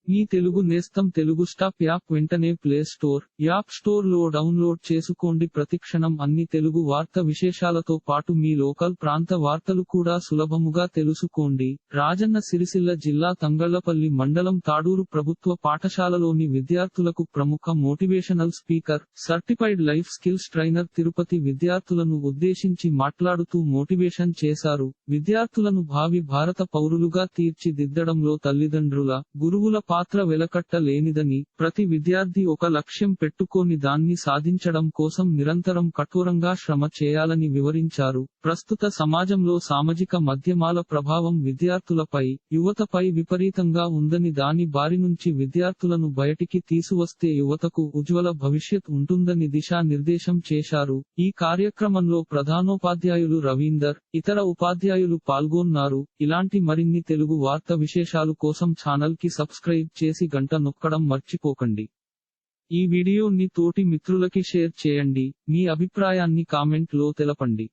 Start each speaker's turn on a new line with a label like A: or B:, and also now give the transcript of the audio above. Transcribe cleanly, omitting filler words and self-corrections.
A: మీ తెలుగు నేస్తం Telugu stop app వెంటనే play store, app store లో డౌన్లోడ్ చేసుకోండి. ప్రతిక్షణం అన్ని తెలుగు వార్త విశేషాలతో పాటు మీ లోకల్ ప్రాంత వార్తలు కూడా సులభముగా తెలుసుకోండి. రాజన్న సిరిసిల్ల జిల్లా తంగళ్లపల్లి మండలం తాడూరు ప్రభుత్వ పాఠశాలలోని విద్యార్థులకు ప్రముఖ motivational speaker, certified life skills trainer Tirupati విద్యార్థులను ఉద్దేశించి మాట్లాడుతూ మోటివేషన్ చేశారు. విద్యార్థులను భావి భారత పౌరులుగా తీర్చిదిద్దడంలో తల్లిదండ్రుల, గురువుల పాత్ర వెలకట్ట లేనిదని, ప్రతి విద్యార్థి ఒక లక్ష్యం పెట్టుకొని దాన్ని సాధించడం కోసం నిరంతరం కఠోరంగా శ్రమ చేయాలని వివరించారు. ప్రస్తుత సమాజంలో సామాజిక మాధ్యమాల ప్రభావం విద్యార్థులపై, యువతపై విపరీతంగా ఉందని, దాని బారి నుంచి విద్యార్థులను బయటికి తీసువస్తే యువతకు ఉజ్వల భవిష్యత్ ఉంటుందని దిశానిర్దేశం చేశారు. ఈ కార్యక్రమంలో ప్రధానోపాధ్యాయులు రవీందర్, ఇతర ఉపాధ్యాయులు పాల్గొన్నారు. ఇలాంటి మరిన్ని తెలుగు వార్త విశేషాలు కోసం ఛానల్ కి సబ్స్క్రైబ్ చేసి గంట నొక్కడం మర్చిపోకండి. ఈ వీడియోని తోటి మిత్రులకి షేర్ చేయండి. మీ అభిప్రాయాన్ని కామెంట్ లో తెలపండి.